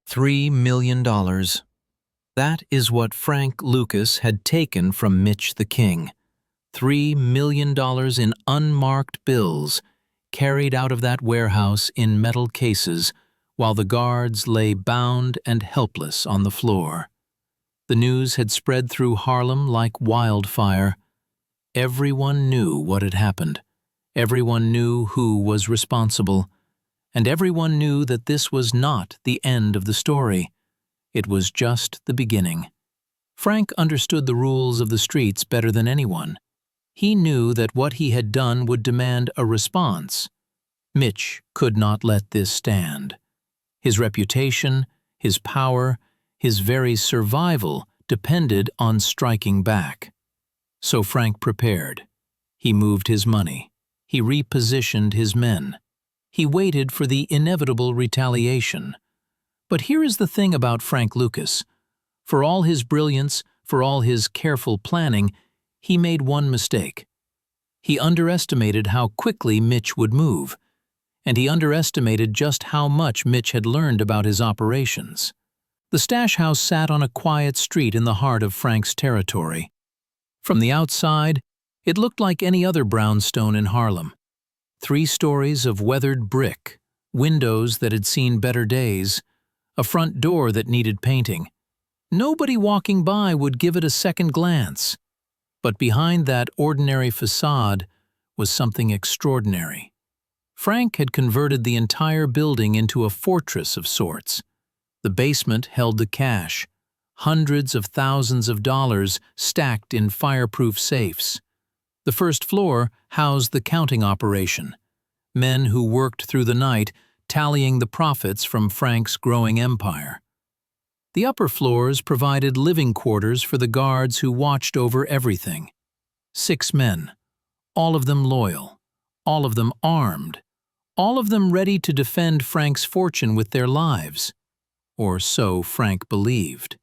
$3 million. That is what Frank Lucas had taken from Mitch the King. $3 million in unmarked bills, carried out of that warehouse in metal cases, while the guards lay bound and helpless on the floor. The news had spread through Harlem like wildfire. Everyone knew what had happened. Everyone knew who was responsible. And everyone knew that this was not the end of the story. It was just the beginning. Frank understood the rules of the streets better than anyone. He knew that what he had done would demand a response. Mitch could not let this stand. His reputation, his power, his very survival depended on striking back. So Frank prepared. He moved his money. He repositioned his men. He waited for the inevitable retaliation. But here is the thing about Frank Lucas. For all his brilliance, for all his careful planning, he made one mistake. He underestimated how quickly Mitch would move, and he underestimated just how much Mitch had learned about his operations. The stash house sat on a quiet street in the heart of Frank's territory. From the outside, it looked like any other brownstone in Harlem. 3 stories of weathered brick, windows that had seen better days, a front door that needed painting. Nobody walking by would give it a second glance. But behind that ordinary facade was something extraordinary. Frank had converted the entire building into a fortress of sorts. The basement held the cash, hundreds of thousands of dollars stacked in fireproof safes. The first floor housed the counting operation, men who worked through the night tallying the profits from Frank's growing empire. The upper floors provided living quarters for the guards who watched over everything. 6 men, all of them loyal, all of them armed, all of them ready to defend Frank's fortune with their lives. Or so Frank believed.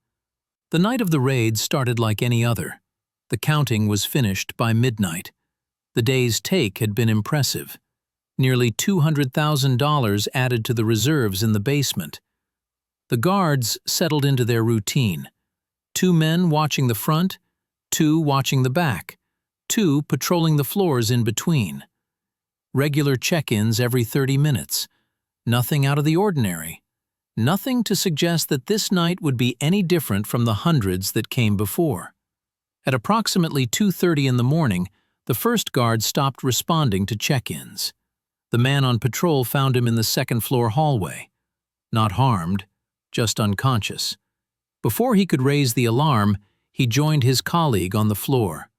The night of the raid started like any other. The counting was finished by midnight. The day's take had been impressive. Nearly $200,000 added to the reserves in the basement. The guards settled into their routine. 2 men watching the front, 2 watching the back, 2 patrolling the floors in between. Regular check-ins every 30 minutes. Nothing out of the ordinary. Nothing to suggest that this night would be any different from the hundreds that came before. At approximately 2:30 in the morning, the first guard stopped responding to check-ins. The man on patrol found him in the second-floor hallway. Not harmed, just unconscious. Before he could raise the alarm, he joined his colleague on the floor.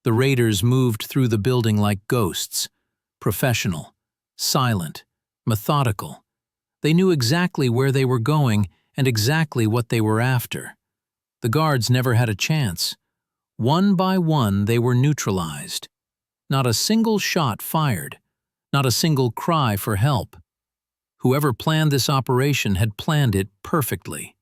The raiders moved through the building like ghosts, professional, silent, methodical. They knew exactly where they were going and exactly what they were after. The guards never had a chance. One by one, they were neutralized. Not a single shot fired. Not a single cry for help. Whoever planned this operation had planned it perfectly.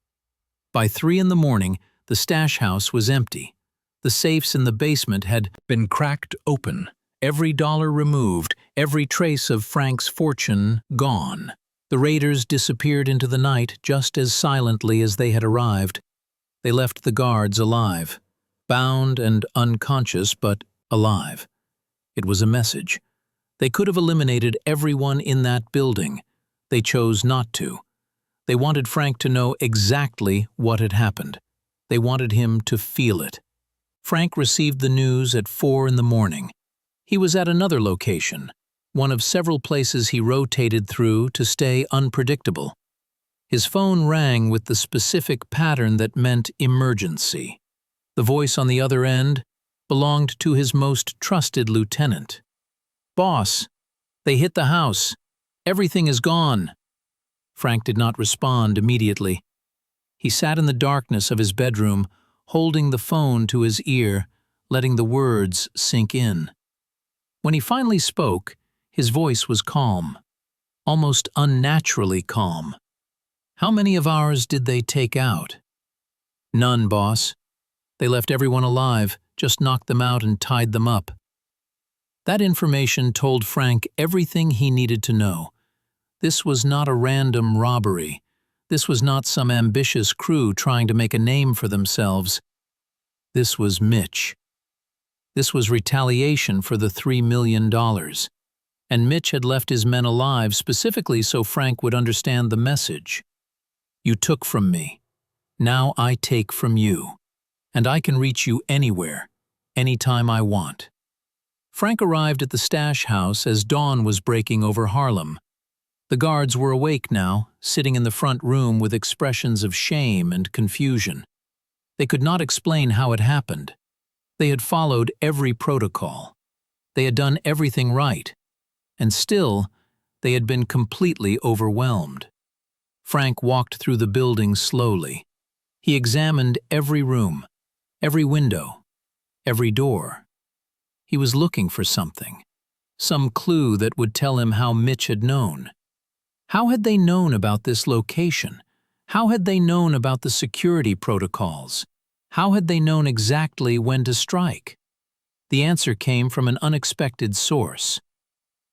By 3 in the morning, the stash house was empty. The safes in the basement had been cracked open, every dollar removed, every trace of Frank's fortune gone. The raiders disappeared into the night just as silently as they had arrived. They left the guards alive, bound and unconscious, but alive. It was a message. They could have eliminated everyone in that building. They chose not to. They wanted Frank to know exactly what had happened. They wanted him to feel it. Frank received the news at 4 in the morning. He was at another location, one of several places he rotated through to stay unpredictable. His phone rang with the specific pattern that meant emergency. The voice on the other end belonged to his most trusted lieutenant. "Boss, they hit the house. Everything is gone." Frank did not respond immediately. He sat in the darkness of his bedroom, holding the phone to his ear, letting the words sink in. When he finally spoke, his voice was calm, almost unnaturally calm. "How many of ours did they take out?" "None, boss. They left everyone alive, just knocked them out and tied them up." That information told Frank everything he needed to know. This was not a random robbery. This was not some ambitious crew trying to make a name for themselves. This was Mitch. This was retaliation for the $3 million. And Mitch had left his men alive specifically so Frank would understand the message. You took from me. Now I take from you. And I can reach you anywhere, anytime I want. Frank arrived at the stash house as dawn was breaking over Harlem. The guards were awake now, sitting in the front room with expressions of shame and confusion. They could not explain how it happened. They had followed every protocol. They had done everything right. And still, they had been completely overwhelmed. Frank walked through the building slowly. He examined every room, every window, every door. He was looking for something, some clue that would tell him how Mitch had known. How had they known about this location? How had they known about the security protocols? How had they known exactly when to strike? The answer came from an unexpected source.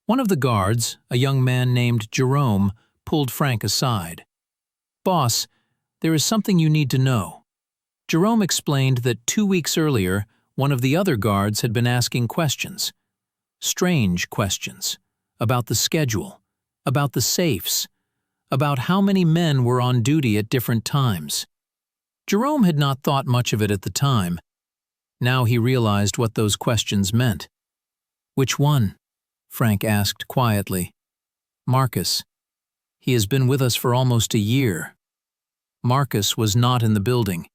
One of the guards, a young man named Jerome, pulled Frank aside. "Boss, there is something you need to know." Jerome explained that 2 weeks earlier, one of the other guards had been asking questions. Strange questions. About the schedule. About the safes. About how many men were on duty at different times. Jerome had not thought much of it at the time. Now he realized what those questions meant. "Which one?" Frank asked quietly. "Marcus. He has been with us for almost a year." Marcus was not in the building.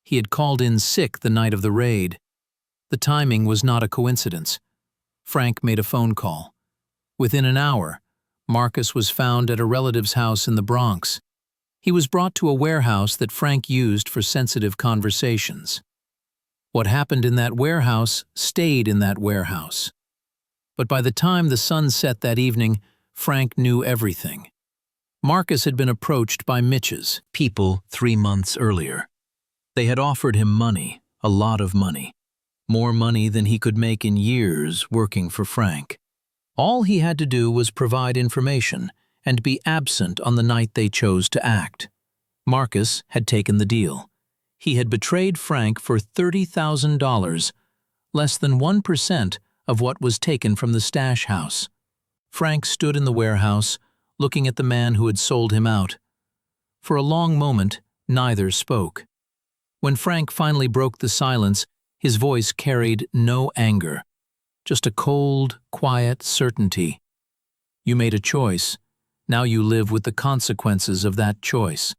He had called in sick the night of the raid. The timing was not a coincidence. Frank made a phone call. Within an hour, Marcus was found at a relative's house in the Bronx. He was brought to a warehouse that Frank used for sensitive conversations. What happened in that warehouse stayed in that warehouse. But by the time the sun set that evening, Frank knew everything. Marcus had been approached by Mitch's people 3 months earlier. They had offered him money, a lot of money. More money than he could make in years working for Frank. All he had to do was provide information and be absent on the night they chose to act. Marcus had taken the deal. He had betrayed Frank for $30,000, less than 1% of what was taken from the stash house. Frank stood in the warehouse, looking at the man who had sold him out. For a long moment, neither spoke. When Frank finally broke the silence, his voice carried no anger, just a cold, quiet certainty. "You made a choice. Now you live with the consequences of that choice."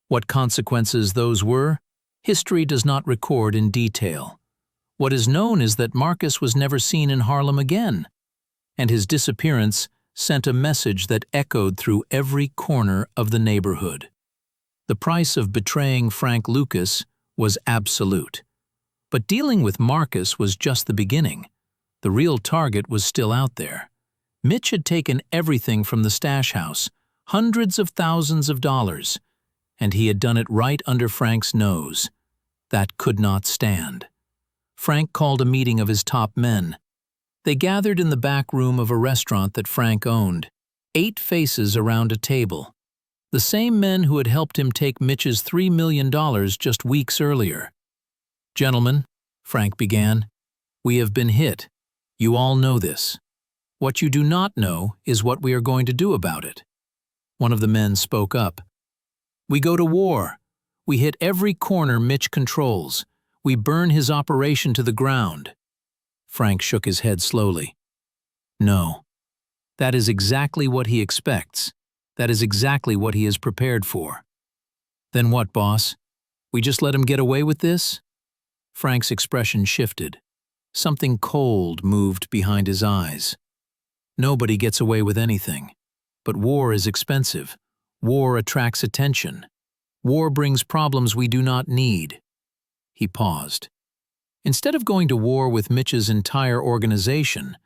What consequences those were, history does not record in detail. What is known is that Marcus was never seen in Harlem again, and his disappearance sent a message that echoed through every corner of the neighborhood. The price of betraying Frank Lucas was absolute. But dealing with Marcus was just the beginning. The real target was still out there. Mitch had taken everything from the stash house, hundreds of thousands of dollars, and he had done it right under Frank's nose. That could not stand. Frank called a meeting of his top men. They gathered in the back room of a restaurant that Frank owned, 8 faces around a table. The same men who had helped him take Mitch's $3 million just weeks earlier. "Gentlemen," Frank began, "we have been hit. You all know this. What you do not know is what we are going to do about it." One of the men spoke up. "We go to war. We hit every corner Mitch controls. We burn his operation to the ground." Frank shook his head slowly. "No. That is exactly what he expects. That is exactly what he is prepared for." "Then what, boss? We just let him get away with this?" Frank's expression shifted. Something cold moved behind his eyes. "Nobody gets away with anything. But war is expensive. War attracts attention. War brings problems we do not need." He paused. "Instead of going to war with Mitch's entire organization,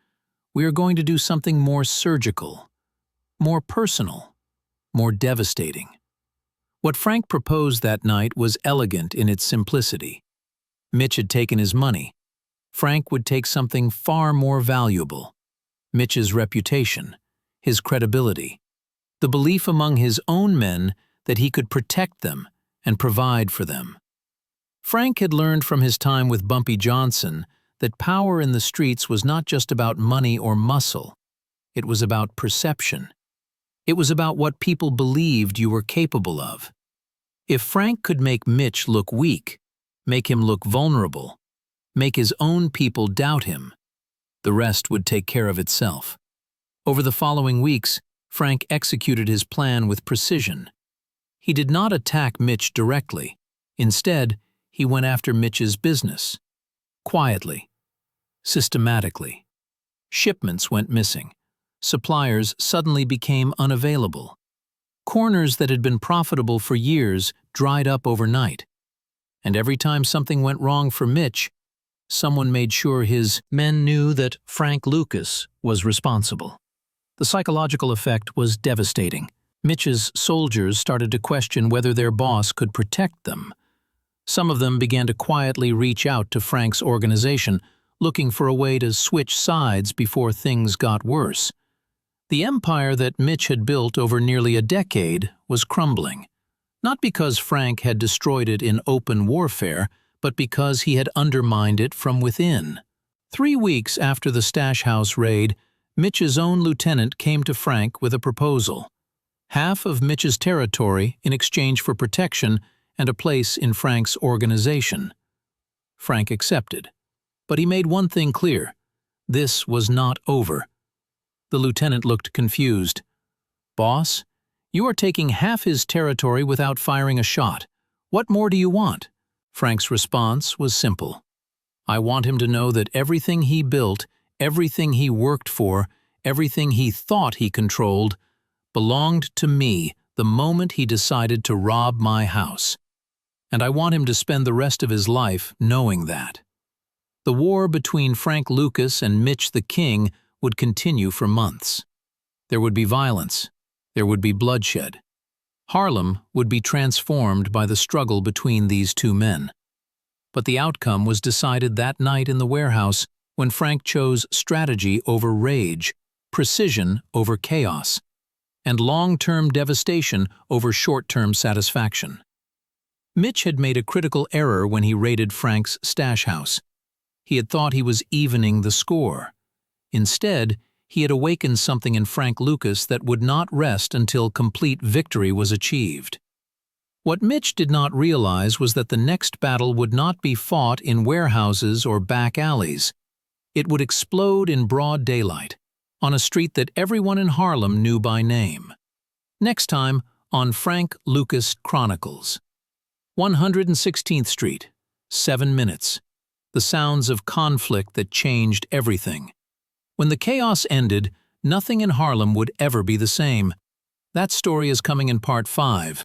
we are going to do something more surgical, more personal, more devastating." What Frank proposed that night was elegant in its simplicity. Mitch had taken his money. Frank would take something far more valuable. Mitch's reputation, his credibility, the belief among his own men that he could protect them and provide for them. Frank had learned from his time with Bumpy Johnson that power in the streets was not just about money or muscle. It was about perception. It was about what people believed you were capable of. If Frank could make Mitch look weak, make him look vulnerable, make his own people doubt him, the rest would take care of itself. Over the following weeks, Frank executed his plan with precision. He did not attack Mitch directly. Instead, he went after Mitch's business. Quietly. Systematically. Shipments went missing. Suppliers suddenly became unavailable. Corners that had been profitable for years dried up overnight. And every time something went wrong for Mitch, someone made sure his men knew that Frank Lucas was responsible. The psychological effect was devastating. Mitch's soldiers started to question whether their boss could protect them. Some of them began to quietly reach out to Frank's organization, looking for a way to switch sides before things got worse. The empire that Mitch had built over nearly a decade was crumbling. Not because Frank had destroyed it in open warfare, but because he had undermined it from within. 3 weeks after the stash house raid, Mitch's own lieutenant came to Frank with a proposal. Half of Mitch's territory in exchange for protection and a place in Frank's organization. Frank accepted. But he made one thing clear. This was not over. The lieutenant looked confused. "Boss, you are taking half his territory without firing a shot. What more do you want?" Frank's response was simple. "I want him to know that everything he built, everything he worked for, everything he thought he controlled, belonged to me the moment he decided to rob my house. And I want him to spend the rest of his life knowing that." The war between Frank Lucas and Mitch the King would continue for months. There would be violence. There would be bloodshed. Harlem would be transformed by the struggle between these two men. But the outcome was decided that night in the warehouse when Frank chose strategy over rage, precision over chaos, and long-term devastation over short-term satisfaction. Mitch had made a critical error when he raided Frank's stash house. He had thought he was evening the score. Instead, he had awakened something in Frank Lucas that would not rest until complete victory was achieved. What Mitch did not realize was that the next battle would not be fought in warehouses or back alleys. It would explode in broad daylight, on a street that everyone in Harlem knew by name. Next time on Frank Lucas Chronicles. 116th Street, 7 minutes. The sounds of conflict that changed everything. When the chaos ended, nothing in Harlem would ever be the same. That story is coming in Part 5.